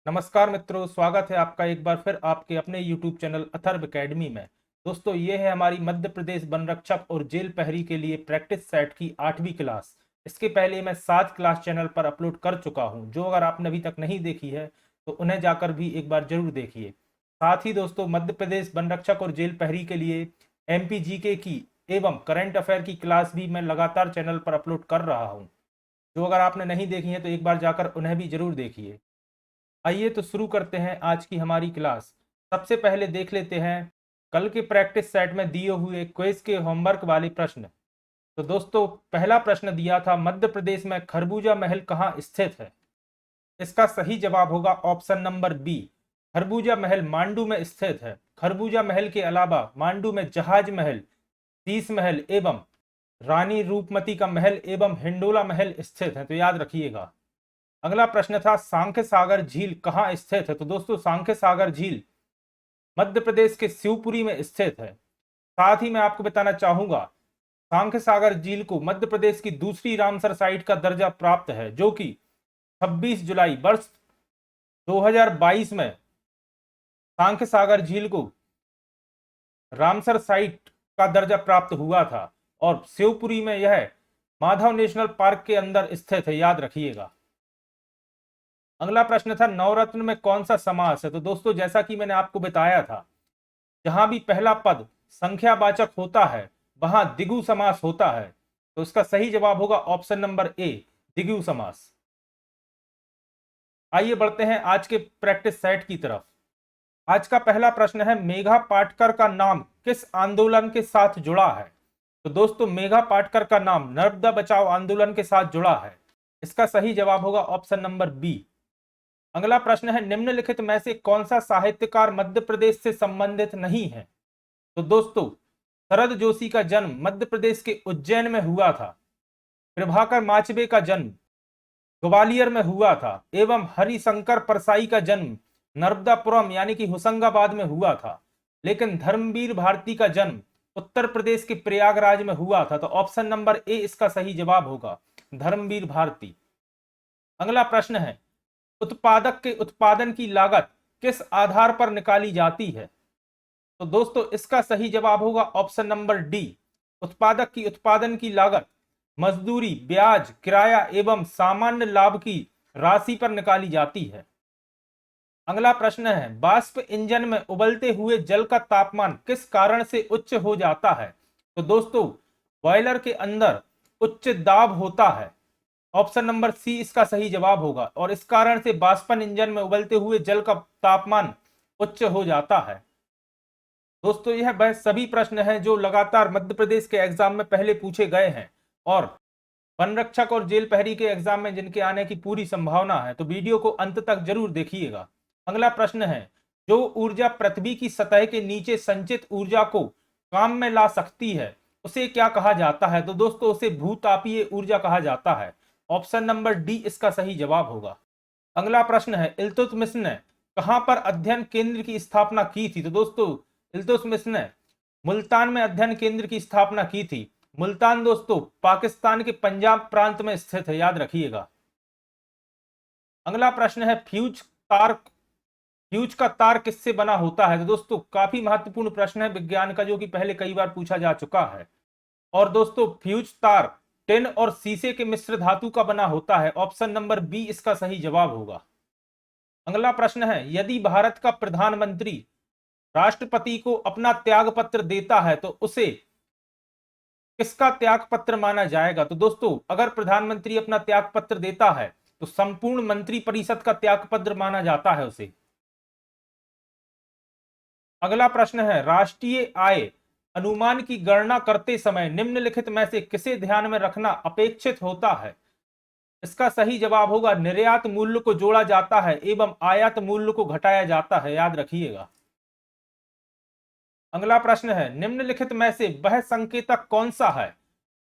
नमस्कार मित्रों, स्वागत है आपका एक बार फिर आपके अपने YouTube चैनल अथर्व एकेडमी में। दोस्तों, ये है हमारी मध्य प्रदेश वन रक्षक और जेल प्रहरी के लिए प्रैक्टिस सेट की 8वीं क्लास। इसके पहले मैं 7 क्लास चैनल पर अपलोड कर चुका हूं, जो अगर आपने अभी तक नहीं देखी है तो उन्हें जाकर भी एक बार जरूर देखिए। साथ ही दोस्तों, मध्य प्रदेश वन रक्षक और जेल प्रहरी के लिए MPGK की एवं करंट अफेयर की क्लास भी मैं लगातार चैनल पर अपलोड कर रहा हूँ, जो अगर आपने नहीं देखी है तो एक बार जाकर उन्हें भी जरूर देखिए। आइए तो शुरू करते हैं आज की हमारी क्लास। सबसे पहले देख लेते हैं कल के प्रैक्टिस सेट में दिए हुए क्विज के होमवर्क वाले प्रश्न। तो दोस्तों, पहला प्रश्न दिया था, मध्य प्रदेश में खरबूजा महल कहाँ स्थित है? इसका सही जवाब होगा ऑप्शन नंबर बी, खरबूजा महल मांडू में स्थित है। खरबूजा महल के अलावा मांडू में जहाज महल, शीश महल एवं रानी रूपमती का महल एवं हिंडोला महल स्थित है, तो याद रखिएगा। अगला प्रश्न था, सांख्य सागर झील कहाँ स्थित है? तो दोस्तों, सांख्य सागर झील मध्य प्रदेश के शिवपुरी में स्थित है। साथ ही मैं आपको बताना चाहूंगा, सांख्य सागर झील को मध्य प्रदेश की दूसरी रामसर साइट का दर्जा प्राप्त है, जो कि 26 जुलाई वर्ष 2022 में सांख्य सागर झील को रामसर साइट का दर्जा प्राप्त हुआ था और शिवपुरी में यह माधव नेशनल पार्क के अंदर स्थित है, याद रखिएगा। अगला प्रश्न था, नवरत्न में कौन सा समास है? तो दोस्तों, जैसा कि मैंने आपको बताया था, जहां भी पहला पद संख्यावाचक होता है वहां द्विगु समास होता है, तो इसका सही जवाब होगा ऑप्शन नंबर ए, द्विगु समास। आइए बढ़ते हैं आज के प्रैक्टिस सेट की तरफ। आज का पहला प्रश्न है, मेघा पाटकर का नाम किस आंदोलन के साथ जुड़ा है? तो दोस्तों, मेघा पाटकर का नाम नर्मदा बचाओ आंदोलन के साथ जुड़ा है। इसका सही जवाब होगा ऑप्शन नंबर बी। अगला प्रश्न है, निम्नलिखित में से कौन सा साहित्यकार मध्य प्रदेश से संबंधित नहीं है? तो दोस्तों, शरद जोशी का जन्म मध्य प्रदेश के उज्जैन में हुआ था। प्रभाकर माचबे का जन्म ग्वालियर में हुआ था एवं हरिशंकर परसाई का जन्म नर्मदापुरम यानी कि होशंगाबाद में हुआ था। लेकिन धर्मवीर भारती का जन्म उत्तर प्रदेश के प्रयागराज में हुआ था, तो ऑप्शन नंबर ए इसका सही जवाब होगा, धर्मवीर भारती। अगला प्रश्न है, उत्पादक के उत्पादन की लागत किस आधार पर निकाली जाती है? तो दोस्तों, इसका सही जवाब होगा ऑप्शन नंबर डी, उत्पादक की उत्पादन की लागत मजदूरी, ब्याज, किराया एवं सामान्य लाभ की राशि पर निकाली जाती है। अगला प्रश्न है, वाष्प इंजन में उबलते हुए जल का तापमान किस कारण से उच्च हो जाता है? तो दोस्तों, बॉयलर के अंदर उच्च दाब होता है, ऑप्शन नंबर सी इसका सही जवाब होगा, और इस कारण से वाष्पन इंजन में उबलते हुए जल का तापमान उच्च हो जाता है। दोस्तों, यह वह सभी प्रश्न हैं जो लगातार मध्य प्रदेश के एग्जाम में पहले पूछे गए हैं और वन रक्षक और जेल प्रहरी के एग्जाम में जिनके आने की पूरी संभावना है, तो वीडियो को अंत तक जरूर देखिएगा। अगला प्रश्न है, जो ऊर्जा पृथ्वी की सतह के नीचे संचित ऊर्जा को काम में ला सकती है उसे क्या कहा जाता है? तो दोस्तों, उसे भूतापीय ऊर्जा कहा जाता है। ऑप्शन नंबर डी इसका सही जवाब होगा। अगला प्रश्न है, इल्तुतमिश ने कहां पर अध्ययन केंद्र की स्थापना की थी? तो दोस्तों, इल्तुतमिश ने मुल्तान में अध्ययन केंद्र की स्थापना की थी। मुल्तान दोस्तों पाकिस्तान के पंजाब प्रांत में स्थित है, याद रखिएगा। अगला प्रश्न है, फ्यूज का तार किससे बना होता है? तो दोस्तों, काफी महत्वपूर्ण प्रश्न है विज्ञान का, जो कि पहले कई बार पूछा जा चुका है। और दोस्तों, फ्यूज तार टिन और शीशे के मिश्र धातु का बना होता है। ऑप्शन नंबर बी इसका सही जवाब होगा। अगला प्रश्न है, यदि भारत का प्रधानमंत्री राष्ट्रपति को अपना त्याग पत्र देता है तो उसे किसका त्याग पत्र माना जाएगा? तो दोस्तों, अगर प्रधानमंत्री अपना त्याग पत्र देता है तो संपूर्ण मंत्री परिषद का त्याग पत्र माना जाता है उसे। अगला प्रश्न है, राष्ट्रीय आय अनुमान की गणना करते समय निम्नलिखित में से किसे ध्यान में रखना अपेक्षित होता है? इसका सही जवाब होगा, निर्यात मूल्य को जोड़ा जाता है एवं आयात मूल्य को घटाया जाता है, याद रखिएगा। अगला प्रश्न है, निम्नलिखित में से वह संकेतक कौन सा है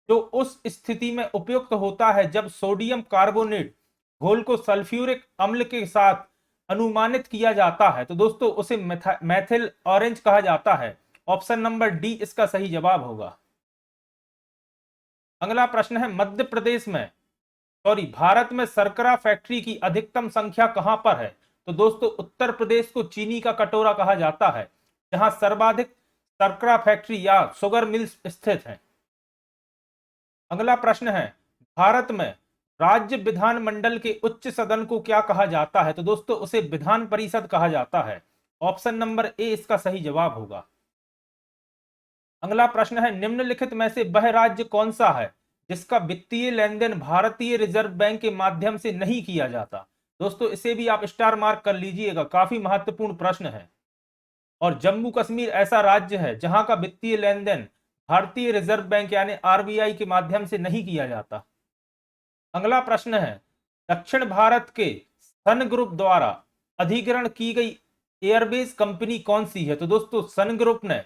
जो उस स्थिति में उपयुक्त होता है जब सोडियम कार्बोनेट घोल को सल्फ्यूरिक अम्ल के साथ अनुमानित किया जाता है? तो दोस्तों, उसे मैथिल ऑरेंज कहा जाता है। ऑप्शन नंबर डी इसका सही जवाब होगा। अगला प्रश्न है, मध्य प्रदेश में भारत में शर्करा फैक्ट्री की अधिकतम संख्या कहां पर है? तो दोस्तों उत्तर प्रदेश को चीनी का कटोरा कहा जाता है, जहां सर्वाधिक शर्करा फैक्ट्री या शुगर मिल्स स्थित हैं। अगला प्रश्न है, भारत में राज्य विधानमंडल के उच्च सदन को क्या कहा जाता है? तो दोस्तों उसे विधान परिषद कहा जाता है। ऑप्शन नंबर ए इसका सही जवाब होगा। अगला प्रश्न है, निम्नलिखित में से वह राज्य कौन सा है जिसका वित्तीय लेन देन भारतीय रिजर्व बैंक के माध्यम से नहीं किया जाता? दोस्तों इसे भी आप स्टार मार्क कर लीजिएगा, काफी महत्वपूर्ण प्रश्न है। और जम्मू कश्मीर ऐसा राज्य है जहां का वित्तीय लेन देन भारतीय रिजर्व बैंक यानी आरबीआई के माध्यम से नहीं किया जाता। अगला प्रश्न है, दक्षिण भारत के सन ग्रुप द्वारा अधिग्रहण की गई एयरबेस कंपनी कौन सी है? तो दोस्तों सन ग्रुप ने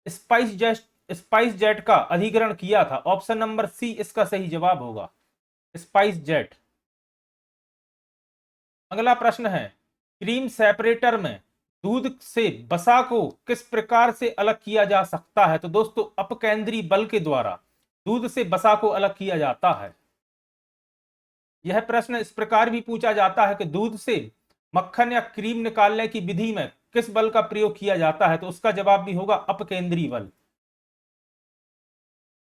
स्पाइस जेट का अधिग्रहण किया था। ऑप्शन नंबर सी इसका सही जवाब होगा, स्पाइस जेट। अगला प्रश्न है, क्रीम सेपरेटर में दूध से वसा को किस प्रकार से अलग किया जा सकता है? तो दोस्तों अपकेंद्री बल के द्वारा दूध से वसा को अलग किया जाता है। यह प्रश्न इस प्रकार भी पूछा जाता है कि दूध से मक्खन या क्रीम निकालने की विधि में किस बल का प्रयोग किया जाता है? तो उसका जवाब भी होगा अपकेंद्री बल।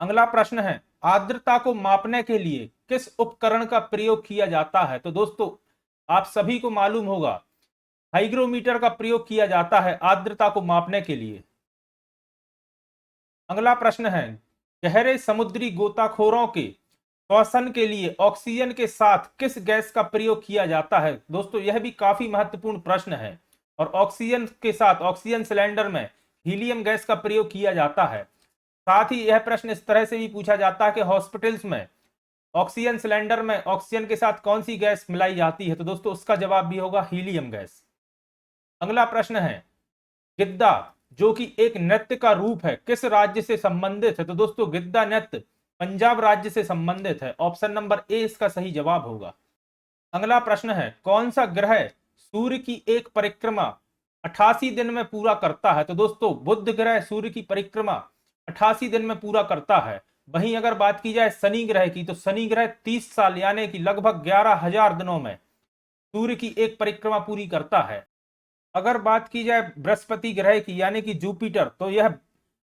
अगला प्रश्न है, आर्द्रता को मापने के लिए किस उपकरण का प्रयोग किया जाता है? तो दोस्तों आप सभी को मालूम होगा, हाइग्रोमीटर का प्रयोग किया जाता है आर्द्रता को मापने के लिए। अगला प्रश्न है, गहरे समुद्री गोताखोरों के श्वसन के लिए ऑक्सीजन के साथ किस गैस का प्रयोग किया जाता है? दोस्तों यह भी काफी महत्वपूर्ण प्रश्न है। और ऑक्सीजन के साथ ऑक्सीजन सिलेंडर में हीलियम गैस का प्रयोग किया जाता है। साथ ही यह प्रश्न इस तरह से भी पूछा जाता है कि हॉस्पिटल्स में ऑक्सीजन सिलेंडर में ऑक्सीजन के साथ कौन सी गैस मिलाई जाती है? तो दोस्तों उसका जवाब भी होगा हीलियम गैस। अगला प्रश्न है, गिद्दा जो कि एक नृत्य का रूप है किस राज्य से संबंधित है? तो दोस्तों गिद्दा नृत्य पंजाब राज्य से संबंधित है। ऑप्शन नंबर ए इसका सही जवाब होगा। अगला प्रश्न है, कौन सा ग्रह सूर्य की एक परिक्रमा 88 दिन में पूरा करता है? तो दोस्तों बुध ग्रह सूर्य की परिक्रमा 88 दिन में पूरा करता है। वहीं अगर बात की जाए शनि ग्रह की, तो शनि ग्रह 30 साल यानी कि लगभग 11,000 दिनों में सूर्य की एक परिक्रमा पूरी करता है। अगर बात की जाए बृहस्पति ग्रह की यानी कि जुपिटर, तो यह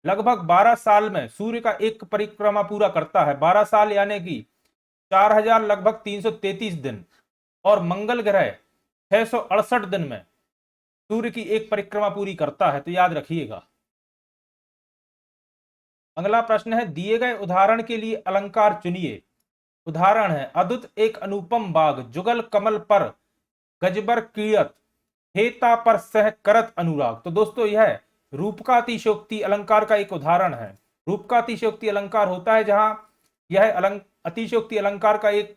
लगभग 12 साल में सूर्य का एक परिक्रमा पूरा करता है। 12 साल यानी कि 4,000 लगभग 333 दिन। और मंगल ग्रह 668 दिन में सूर्य की एक परिक्रमा पूरी करता है, तो याद रखिएगा। अगला प्रश्न है, दिए गए उदाहरण के लिए अलंकार चुनिए। उदाहरण है, अद्भुत एक अनुपम बाग, जुगल कमल पर गजबर कीड़त, हेता पर सह करत अनुराग। तो दोस्तों यह रूपकातिशयोक्ति अलंकार का एक उदाहरण है। रूपकातिशयोक्ति अलंकार होता है जहां यह अतिशयोक्ति अलंकार का एक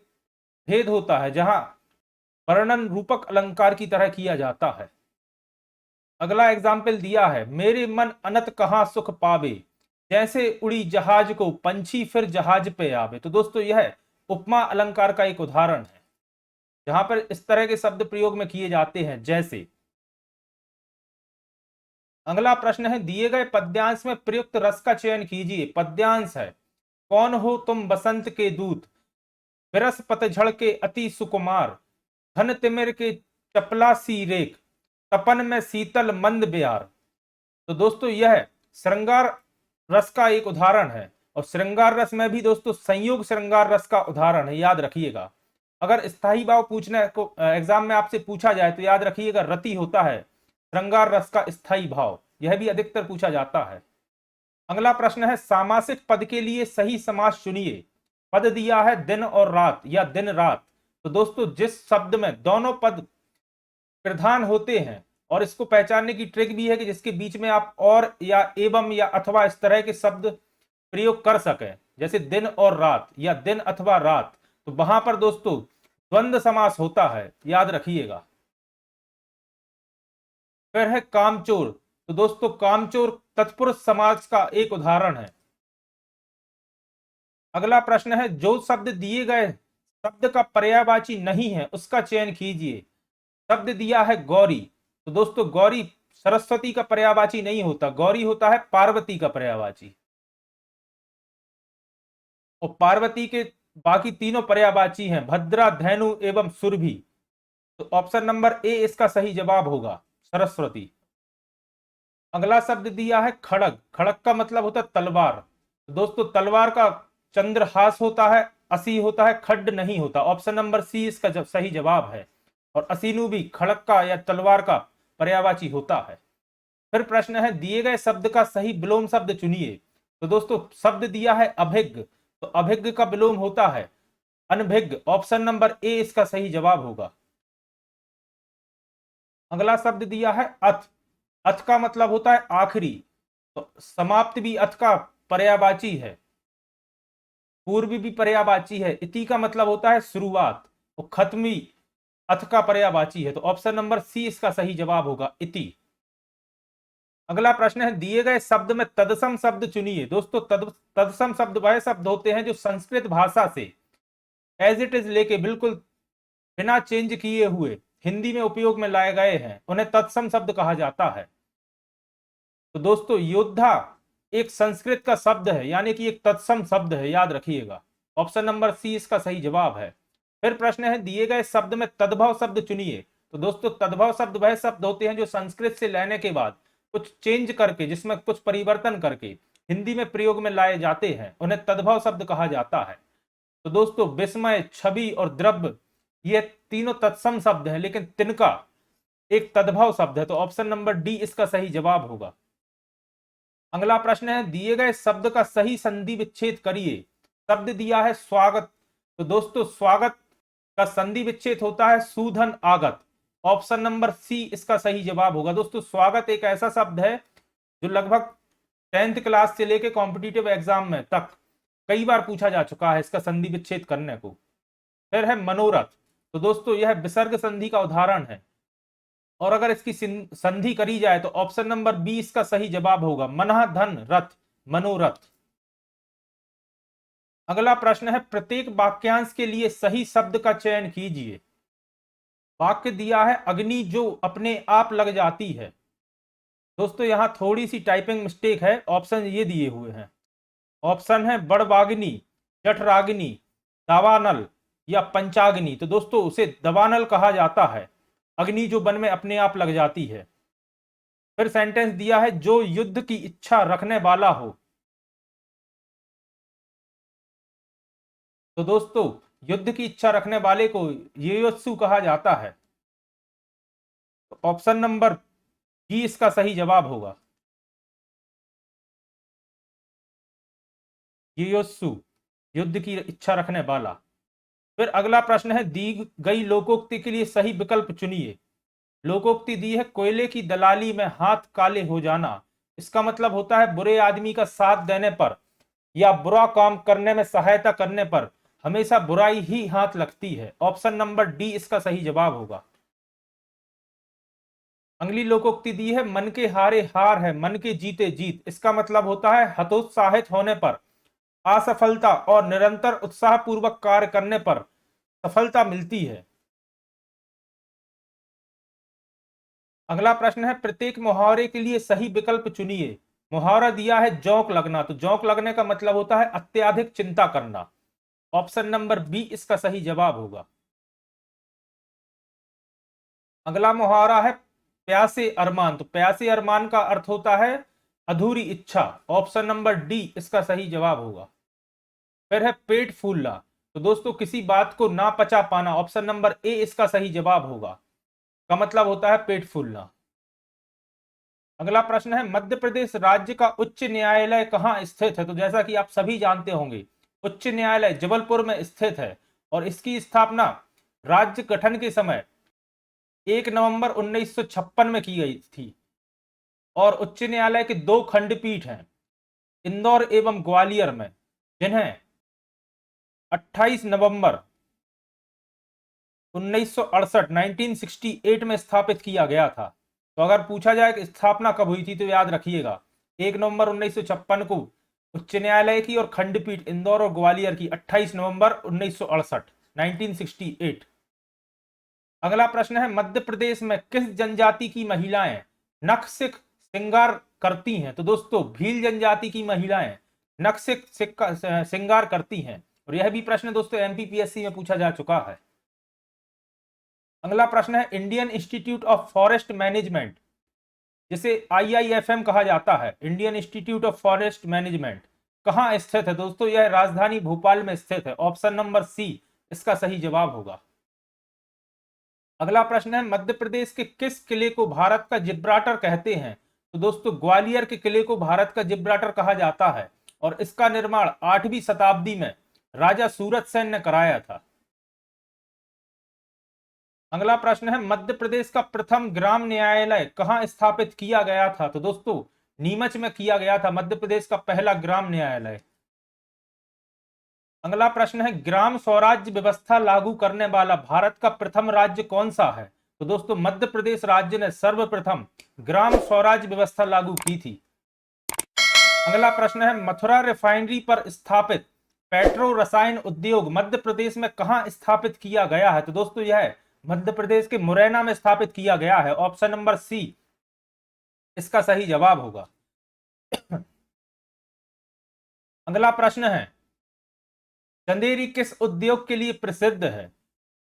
भेद होता है, जहां वर्णन रूपक अलंकार की तरह किया जाता है। अगला एग्जाम्पल दिया है, मेरे मन अनत कहां सुख पावे, जैसे उड़ी जहाज को पंछी फिर जहाज पे आवे। तो दोस्तों यह उपमा अलंकार का एक उदाहरण है, जहां पर इस तरह के शब्द प्रयोग में किए जाते हैं जैसे। अगला प्रश्न है, दिए गए पद्यांश में प्रयुक्त रस का चयन कीजिए। पद्यांश है, कौन हो तुम बसंत के दूत, बिरस पतझड़ के अति सुकुमार, धन तिमिर के चपला सी रेख, तपन में शीतल मंद ब्यार। तो दोस्तों यह श्रृंगार रस का एक उदाहरण है। और श्रृंगार रस में भी दोस्तों संयोग श्रृंगार रस का उदाहरण है, याद रखिएगा। अगर स्थायी भाव पूछने को एग्जाम में आपसे पूछा जाए तो याद रखिएगा रति होता है श्रृंगार रस का स्थायी भाव, यह भी अधिकतर पूछा जाता है। अगला प्रश्न है, सामासिक पद के लिए सही समास चुनिए। पद दिया है दिन और रात या दिन रात। तो दोस्तों जिस शब्द में दोनों पद प्रधान होते हैं, और इसको पहचानने की ट्रिक भी है कि जिसके बीच में आप और या एवं या अथवा इस तरह के शब्द प्रयोग कर सके, जैसे दिन और रात या दिन अथवा रात, तो वहां पर दोस्तों द्वंद्व समास होता है, याद रखिएगा। फिर है कामचोर। तो दोस्तों कामचोर तत्पुरुष समास का एक उदाहरण है। अगला प्रश्न है, जो शब्द दिए गए शब्द का पर्यायवाची नहीं है उसका चयन कीजिए। शब्द दिया है गौरी। तो दोस्तों गौरी सरस्वती का पर्यायवाची नहीं होता, गौरी होता है पार्वती का पर्यायवाची। और पार्वती के बाकी तीनों पर्यायवाची हैं, भद्रा, धेनु एवं सुरभि। तो ऑप्शन नंबर ए इसका सही जवाब होगा, सरस्वती। अगला शब्द दिया है खड़ग। खड़ग का मतलब होता है तलवार। तो दोस्तों तलवार का चंद्रहास होता है, असी होता है, खड्ड नहीं होता। ऑप्शन नंबर सी इसका सही जवाब है। और असीनु भी खड़ग का या तलवार का पर्यायवाची होता है। फिर प्रश्न है दिए गए शब्द का सही विलोम शब्द चुनिए। तो दोस्तों शब्द दिया है अभिज्ञ, तो अभिज्ञ का विलोम होता है अनभिज्ञ। ऑप्शन नंबर ए इसका सही जवाब होगा। अगला शब्द दिया है अथ। अथ का मतलब होता है आखिरी, तो समाप्त भी अथ का पर्यायवाची है, पूर्व भी पर्यायवाची है। इति का मतलब होता है शुरुआत, और खत्मी अथ का पर्यायवाची है। तो ऑप्शन नंबर सी इसका सही जवाब होगा, इति। अगला प्रश्न है दिए गए शब्द में तत्सम शब्द चुनिए। दोस्तों तत्सम शब्द वह शब्द होते हैं जो संस्कृत भाषा से एज इट इज लेके बिल्कुल बिना चेंज किए हुए हिंदी में उपयोग में लाए गए हैं, उन्हें तत्सम शब्द कहा जाता है। तो दोस्तों योद्धा एक संस्कृत का शब्द है, यानी कि एक तत्सम शब्द है, याद रखिएगा। ऑप्शन नंबर सी इसका सही जवाब है। फिर प्रश्न है दिए गए शब्द में तद्भव शब्द चुनिए। तो दोस्तों तद्भव शब्द वह शब्द होते हैं जो संस्कृत से लेने के बाद कुछ चेंज करके, जिसमें कुछ परिवर्तन करके हिंदी में प्रयोग में लाए जाते हैं, उन्हें तद्भव शब्द कहा जाता है। तो दोस्तों विस्मय, छवि और द्रव्य ये तीनों तत्सम शब्द हैं, लेकिन तिनका एक तद्भव शब्द है। तो ऑप्शन नंबर डी इसका सही जवाब होगा। अगला प्रश्न है दिए गए शब्द का सही संधि विच्छेद करिए। शब्द दिया है स्वागत। तो दोस्तों स्वागत का संधि विच्छेद होता है सूधन आगत। ऑप्शन नंबर सी इसका सही जवाब होगा। दोस्तों स्वागत एक ऐसा शब्द है जो लगभग 10th क्लास से लेके कॉम्पिटिटिव एग्जाम में तक कई बार पूछा जा चुका है इसका संधि विच्छेद करने को। फिर है मनोरथ। तो दोस्तों यह विसर्ग संधि का उदाहरण है, और अगर इसकी संधि करी जाए तो ऑप्शन नंबर बी इसका सही जवाब होगा, मनः धन रथ, मनोरथ। अगला प्रश्न है प्रत्येक वाक्यांश के लिए सही शब्द का चयन कीजिए। वाक्य दिया है अग्नि जो अपने आप लग जाती है। दोस्तों यहां थोड़ी सी टाइपिंग मिस्टेक है, ऑप्शन ये दिए हुए हैं। ऑप्शन है बड़वाग्नि, जठराग्नि, दावानल या पंचाग्नि। तो दोस्तों उसे दवानल कहा जाता है, अग्नि जो वन में अपने आप लग जाती है। फिर सेंटेंस दिया है जो युद्ध की इच्छा रखने वाला हो। तो दोस्तों युद्ध की इच्छा रखने वाले को युयोत्सु कहा जाता है। तो ऑप्शन नंबर बी इसका सही जवाब होगा, युयोत्सु, युद्ध की इच्छा रखने वाला। फिर अगला प्रश्न है दी गई लोकोक्ति के लिए सही विकल्प चुनिए। लोकोक्ति दी है कोयले की दलाली में हाथ काले हो जाना। इसका मतलब होता है बुरे आदमी का साथ देने पर या बुरा काम करने में सहायता करने पर हमेशा बुराई ही हाथ लगती है। ऑप्शन नंबर डी इसका सही जवाब होगा। अगली लोकोक्ति दी है मन के हारे हार है, मन के जीते जीत। इसका मतलब होता है हतोत्साहित होने पर, असफलता और निरंतर उत्साह पूर्वक कार्य करने पर सफलता मिलती है। अगला प्रश्न है प्रत्येक मुहावरे के लिए सही विकल्प चुनिए। मुहावरा दिया है जोंक लगना। तो जोंक लगने का मतलब होता है अत्यधिक चिंता करना। ऑप्शन नंबर बी इसका सही जवाब होगा। अगला मुहावरा है प्यासे अरमान। तो प्यासे अरमान का अर्थ होता है अधूरी इच्छा। ऑप्शन नंबर डी इसका सही जवाब होगा। फिर है पेट फूलना। तो दोस्तों किसी बात को ना पचा पाना। ऑप्शन नंबर ए इसका सही जवाब होगा, का मतलब होता है पेट फूलना। अगला प्रश्न है मध्य प्रदेश राज्य का उच्च न्यायालय कहाँ स्थित है। तो जैसा कि आप सभी जानते होंगे उच्च न्यायालय जबलपुर में स्थित है, और इसकी स्थापना राज्य गठन के समय 1 नवंबर 1956 में की गई थी। और उच्च न्यायालय के 2 खंडपीठ हैं इंदौर एवं ग्वालियर में, जिन्हें 28 नवंबर 1968 1968 में स्थापित किया गया था। तो अगर पूछा जाए कि स्थापना कब हुई थी तो याद रखिएगा 1 नवंबर 1956 को उच्च न्यायालय की, और खंडपीठ इंदौर और ग्वालियर की 28 नवंबर 1968 1968। अगला प्रश्न है मध्य प्रदेश में किस जनजाति की महिलाएं नख से श्रृंगार करती हैं। तो दोस्तों भील जनजाति की महिलाएं नख से श्रृंगार करती हैं, और यह भी प्रश्न दोस्तों एमपीपीएससी में पूछा जा चुका है। अगला प्रश्न है Indian institute of forest management, जिसे IIFM कहा जाता है, Indian institute of forest management, कहां स्थित है दोस्तों? यह राजधानी भोपाल में स्थित है। ऑप्शन नंबर सी इसका सही जवाब होगा। अगला प्रश्न है मध्य प्रदेश के किस किले को भारत का जिब्राल्टर कहते हैं? तो दोस्तों ग्वालियर के किले को भारत का जिब्राल्टर कहा जाता है और इसका निर्माण 8वीं शताब्दी में राजा सूरत सेन ने कराया था। अगला प्रश्न है मध्य प्रदेश का प्रथम ग्राम न्यायालय कहां स्थापित किया गया था? तो दोस्तों नीमच में किया गया था मध्य प्रदेश का पहला ग्राम न्यायालय। अगला प्रश्न है ग्राम स्वराज्य व्यवस्था लागू करने वाला भारत का प्रथम राज्य कौन सा है? तो दोस्तों मध्य प्रदेश राज्य ने सर्वप्रथम ग्राम स्वराज्य व्यवस्था लागू की थी। अगला प्रश्न है मथुरा रिफाइनरी पर स्थापित पेट्रो रसायन उद्योग मध्य प्रदेश में कहां स्थापित किया गया है? तो दोस्तों यह मध्य प्रदेश के मुरैना में स्थापित किया गया है। ऑप्शन नंबर सी इसका सही जवाब होगा। अगला प्रश्न है चंदेरी किस उद्योग के लिए प्रसिद्ध है?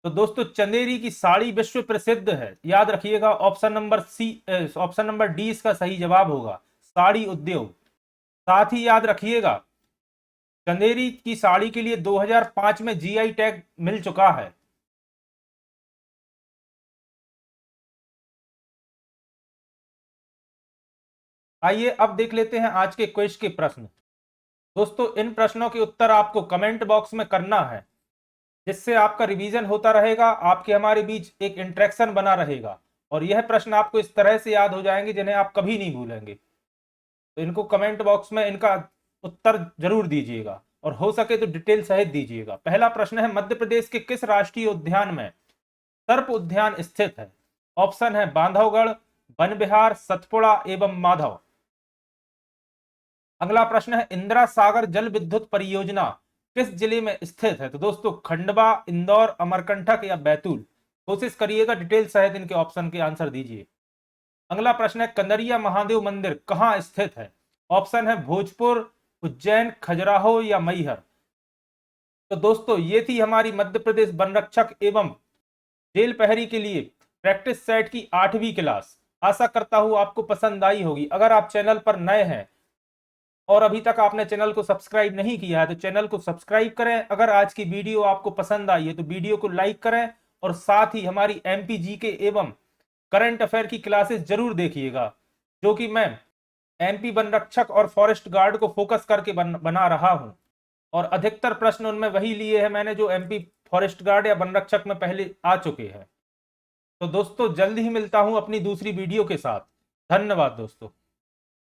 तो दोस्तों चंदेरी की साड़ी विश्व प्रसिद्ध है, याद रखिएगा। ऑप्शन नंबर डी इसका सही जवाब होगा, साड़ी उद्योग। साथ ही याद रखिएगा चंदेरी की साड़ी के लिए 2005 में GI टैग मिल चुका है। आइए अब देख लेते हैं आज के क्विज के प्रश्न। दोस्तों इन प्रश्नों के उत्तर आपको कमेंट बॉक्स में करना है, जिससे आपका रिवीजन होता रहेगा, आपके हमारे बीच एक इंटरेक्शन बना रहेगा और यह प्रश्न आपको इस तरह से याद हो जाएंगे जिन्हें आप कभी नहीं भूलेंगे। तो इनको कमेंट बॉक्स में इनका उत्तर जरूर दीजिएगा और हो सके तो डिटेल सहित दीजिएगा। पहला प्रश्न है मध्य प्रदेश के किस राष्ट्रीय उद्यान में सर्प उद्यान स्थित है? ऑप्शन है बांधवगढ़, वन विहार, सतपुड़ा एवं माधव। अगला प्रश्न है इंदिरा सागर जल विद्युत परियोजना किस जिले में स्थित है? तो दोस्तों खंडवा, इंदौर, अमरकंटक या बैतूल। कोशिश करिएगा डिटेल सहित इनके ऑप्शन के आंसर दीजिए। अगला प्रश्न है कंदरिया महादेव मंदिर कहां स्थित है? ऑप्शन है भोजपुर, उज्जैन, खजुराहो या मैहर। तो दोस्तों ये थी हमारी मध्य प्रदेश वन रक्षक एवं जेल प्रहरी के लिए प्रैक्टिस सेट की 8वीं क्लास। आशा करता हूं आपको पसंद आई होगी। अगर आप चैनल पर नए हैं और अभी तक आपने चैनल को सब्सक्राइब नहीं किया है तो चैनल को सब्सक्राइब करें। अगर आज की वीडियो आपको पसंद आई है तो वीडियो को लाइक करें और साथ ही हमारी MP GK एवं करंट अफेयर की क्लासेस जरूर देखिएगा, जो कि मैं MP वन रक्षक और फॉरेस्ट गार्ड को फोकस करके बना रहा हूं और अधिकतर प्रश्न उनमें वही लिए हैं मैंने जो MP फॉरेस्ट गार्ड या वन रक्षक में पहले आ चुके हैं। तो दोस्तों जल्द ही मिलता हूं अपनी दूसरी वीडियो के साथ। धन्यवाद दोस्तों।